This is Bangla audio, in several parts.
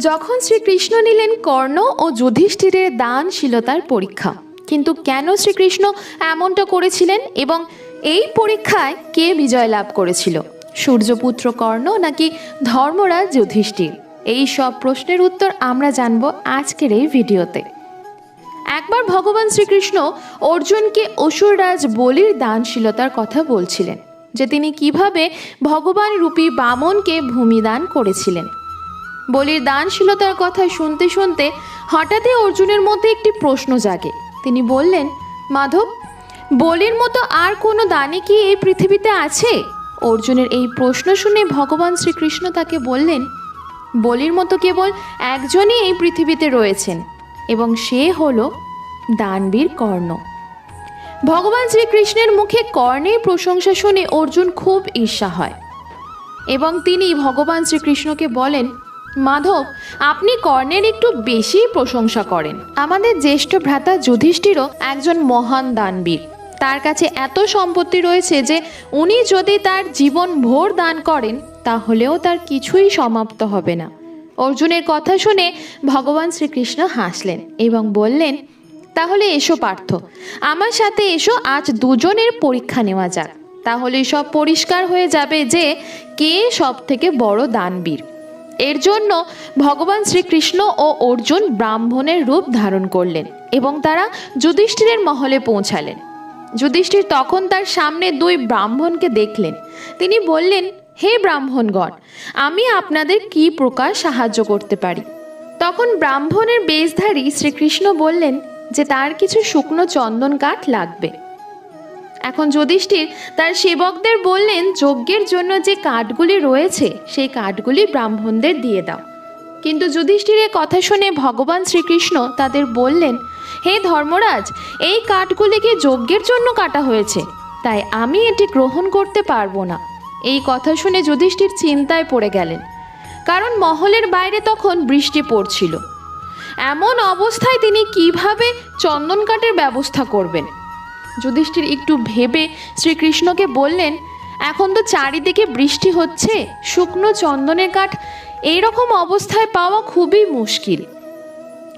যখন শ্রীকৃষ্ণ নিলেন কর্ণ ও যুধিষ্ঠিরের দানশীলতার পরীক্ষা, কিন্তু কেন শ্রীকৃষ্ণ এমনটা করেছিলেন এবং এই পরীক্ষায় কে বিজয় লাভ করেছিল, সূর্যপুত্র কর্ণ নাকি ধর্মরাজ যুধিষ্ঠির? এই সব প্রশ্নের উত্তর আমরা জানব আজকের এই ভিডিওতে। একবার ভগবান শ্রীকৃষ্ণ অর্জুনকে অসুররাজ বলির দানশীলতার কথা বলছিলেন, যে তিনি কিভাবে ভগবান রূপী বামনকে ভূমিদান করেছিলেন। বলির দানশীলতার কথা শুনতে শুনতে হঠাৎই অর্জুনের মধ্যে একটি প্রশ্ন জাগে। তিনি বললেন, মাধব, বলির মতো আর কোনো দানই কি এই পৃথিবীতে আছে? অর্জুনের এই প্রশ্ন শুনে ভগবান শ্রীকৃষ্ণ তাকে বললেন, বলির মতো কেবল একজনই এই পৃথিবীতে রয়েছেন এবং সে হলো দানবীর কর্ণ। ভগবান শ্রীকৃষ্ণের মুখে কর্ণের প্রশংসা শুনে অর্জুন খুব ঈর্ষা হয় এবং তিনি ভগবান শ্রীকৃষ্ণকে বলেন, মাধব, আপনি কর্ণের একটু বেশি প্রশংসা করেন। আমাদের জ্যেষ্ঠ ভ্রাতা যুধিষ্ঠিরও একজন মহান দানবীর। তার কাছে এত সম্পত্তি রয়েছে যে উনি যদি তার জীবন ভোর দান করেন তাহলেও তার কিছুই সমাপ্ত হবে না। অর্জুনের কথা শুনে ভগবান শ্রীকৃষ্ণ হাসলেন এবং বললেন, তাহলে এসো পার্থ, আমার সাথে এসো, আজ দুজনের পরীক্ষা নেওয়া যাক। তাহলে সব পরিষ্কার হয়ে যাবে যে কে সব থেকে বড় দানবীর। এর জন্য ভগবান শ্রীকৃষ্ণ ও অর্জুন ব্রাহ্মণের রূপ ধারণ করলেন এবং তারা যুধিষ্ঠিরের মহলে পৌঁছালেন। যুধিষ্ঠির তখন তার সামনে দুই ব্রাহ্মণকে দেখলেন। তিনি বললেন, হে ব্রাহ্মণগণ, আমি আপনাদের কি প্রকার সাহায্য করতে পারি? তখন ব্রাহ্মণের বেশধারী শ্রীকৃষ্ণ বললেন যে তার কিছু শুকনো চন্দন কাঠ লাগবে। এখন যুধিষ্ঠির তার সেবকদের বললেন, যজ্ঞের জন্য যে কাঠগুলি রয়েছে সেই কাঠগুলি ব্রাহ্মণদের দিয়ে দাও। কিন্তু যুধিষ্ঠিরের কথা শুনে ভগবান শ্রীকৃষ্ণ তাদের বললেন, হে ধর্মরাজ, এই কাঠগুলিকে যজ্ঞের জন্য কাটা হয়েছে, তাই আমি এটি গ্রহণ করতে পারবো না। এই কথা শুনে যুধিষ্ঠির চিন্তায় পড়ে গেলেন, কারণ মহলের বাইরে তখন বৃষ্টি পড়ছিল। এমন অবস্থায় তিনি কিভাবে চন্দন কাঠের ব্যবস্থা করবেন? যুধিষ্ঠির একটু ভেবে শ্রীকৃষ্ণকে বললেন, এখন তো চারিদিকে বৃষ্টি হচ্ছে, শুকনো চন্দনের কাঠ এইরকম অবস্থায় পাওয়া খুবই মুশকিল।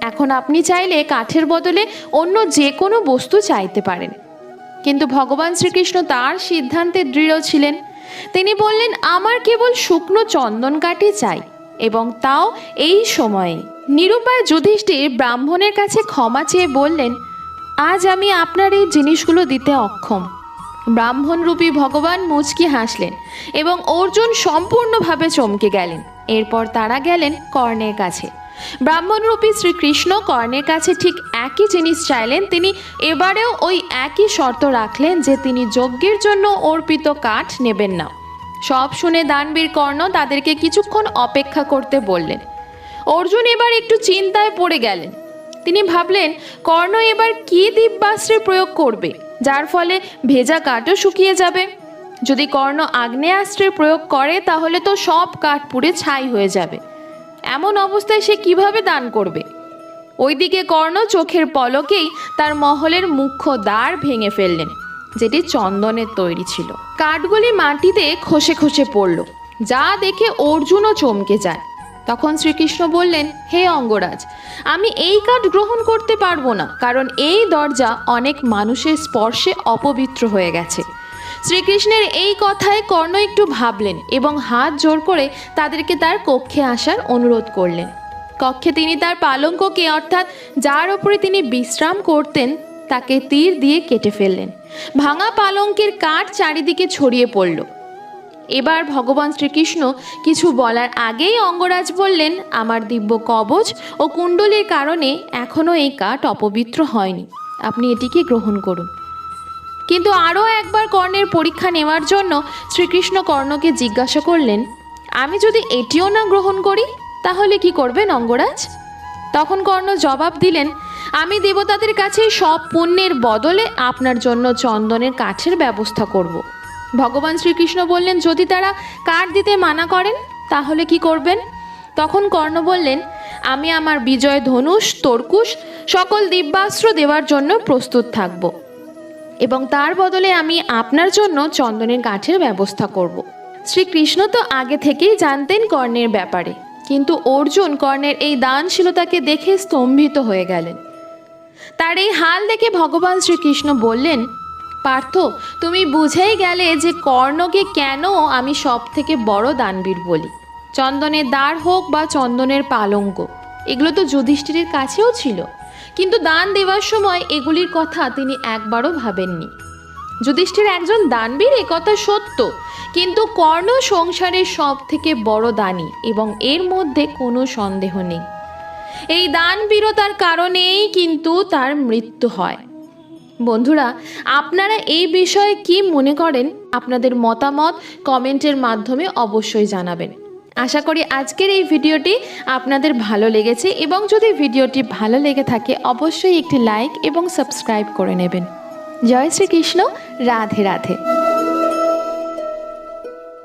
এখন আপনি চাইলে কাঠের বদলে অন্য যে কোনো বস্তু চাইতে পারেন। কিন্তু ভগবান শ্রীকৃষ্ণ তার সিদ্ধান্তে দৃঢ় ছিলেন। তিনি বললেন, আমার কেবল শুকনো চন্দন কাঠই চাই, এবং তাও এই সময়ে। নিরুপায় যুধিষ্ঠির ব্রাহ্মণের কাছে ক্ষমা চেয়ে বললেন, আজ আমি আপনার এই জিনিসগুলো দিতে অক্ষম। ব্রাহ্মণরূপী ভগবান মুচকি হাসলেন এবং অর্জুন সম্পূর্ণভাবে চমকে গেলেন। এরপর তারা গেলেন কর্ণের কাছে। ব্রাহ্মণরূপী শ্রীকৃষ্ণ কর্ণের কাছে ঠিক একই জিনিস চাইলেন। তিনি এবারেও ওই একই শর্ত রাখলেন যে তিনি যজ্ঞের জন্য অর্পিত কাঠ নেবেন না। সব শুনে দানবীর কর্ণ তাদেরকে কিছুক্ষণ অপেক্ষা করতে বললেন। অর্জুন এবার একটু চিন্তায় পড়ে গেলেন। তিনি ভাবলেন, কর্ণ এবার কি দিব্যাস্ত্রের প্রয়োগ করবে, যার ফলে ভেজা কাঠও শুকিয়ে যাবে। যদি কর্ণ আগ্নেয়াস্ত্রের প্রয়োগ করে তাহলে তো সব কাঠ পুড়ে ছাই হয়ে যাবে। এমন অবস্থায় সে কিভাবে দান করবে? ওইদিকে কর্ণ চোখের পলকেই তার মহলের মুখ্য দ্বার ভেঙে ফেললেন, যেটি চন্দনের তৈরি ছিল। কাঠগুলি মাটিতে খসে খসে পড়ল, যা দেখে অর্জুনও চমকে যায়। তখন শ্রীকৃষ্ণ বললেন, হে অঙ্গরাজ, আমি এই কাঠ গ্রহণ করতে পারবো না, কারণ এই দরজা অনেক মানুষের স্পর্শে অপবিত্র হয়ে গেছে। শ্রীকৃষ্ণের এই কথায় কর্ণ একটু ভাবলেন এবং হাত জোর করে তাদেরকে তার কক্ষে আসার অনুরোধ করলেন। কক্ষে তিনি তার পালঙ্ককে, অর্থাৎ যার ওপরে তিনি বিশ্রাম করতেন, তাকে তীর দিয়ে কেটে ফেললেন। ভাঙা পালঙ্কের কাঠ চারিদিকে ছড়িয়ে পড়ল। এবার ভগবান শ্রীকৃষ্ণ কিছু বলার আগেই অঙ্গরাজ বললেন, আমার দিব্য কবচ ও কুণ্ডলীর কারণে এখনও এই কাঠ অপবিত্র হয়নি, আপনি এটিকে গ্রহণ করুন। কিন্তু আরও একবার কর্ণের পরীক্ষা নেওয়ার জন্য শ্রীকৃষ্ণ কর্ণকে জিজ্ঞাসা করলেন, আমি যদি এটিও না গ্রহণ করি তাহলে কি করবেন অঙ্গরাজ? তখন কর্ণ জবাব দিলেন, আমি দেবতাদের কাছে সব পুণ্যের বদলে আপনার জন্য চন্দনের কাঠের ব্যবস্থা করব। ভগবান শ্রীকৃষ্ণ বললেন, যদি তারা কাঠ দিতে মানা করেন তাহলে কি করবেন? তখন কর্ণ বললেন, আমি আমার বিজয় ধনুষ, তর্কুশ, সকল দিব্যাস্ত্র দেওয়ার জন্য প্রস্তুত থাকব এবং তার বদলে আমি আপনার জন্য চন্দনের কাঠের ব্যবস্থা করব। শ্রীকৃষ্ণ তো আগে থেকেই জানতেন কর্ণের ব্যাপারে, কিন্তু অর্জুন কর্ণের এই দানশীলতাকে দেখে স্তম্ভিত হয়ে গেলেন। তার এই হাল দেখে ভগবান শ্রীকৃষ্ণ বললেন, পার্থ, তুমি বুঝেই গেলে যে কর্ণকে কেন আমি সব থেকে বড় দানবীর বলি। চন্দনের দ্বার হোক বা চন্দনের পালঙ্ক, এগুলো তো যুধিষ্ঠিরের কাছেও ছিল, কিন্তু দান দেওয়ার সময় এগুলির কথা তিনি একবারও ভাবেননি। যুধিষ্ঠির একজন দানবীর, একথা সত্য, কিন্তু কর্ণ সংসারের সব থেকে বড় দানী এবং এর মধ্যে কোনো সন্দেহ নেই। এই দানবীরতার কারণেই কিন্তু তার মৃত্যু হয়। বন্ধুরা, আপনারা এই বিষয়ে কি মনে করেন? আপনাদের মতামত কমেন্টের মাধ্যমে অবশ্যই জানাবেন। আশা করি আজকের এই ভিডিওটি আপনাদের ভালো লেগেছে, এবং যদি ভিডিওটি ভালো লেগে থাকে অবশ্যই একটি লাইক এবং সাবস্ক্রাইব করে নেবেন। জয় শ্রীকৃষ্ণ, রাধে রাধে।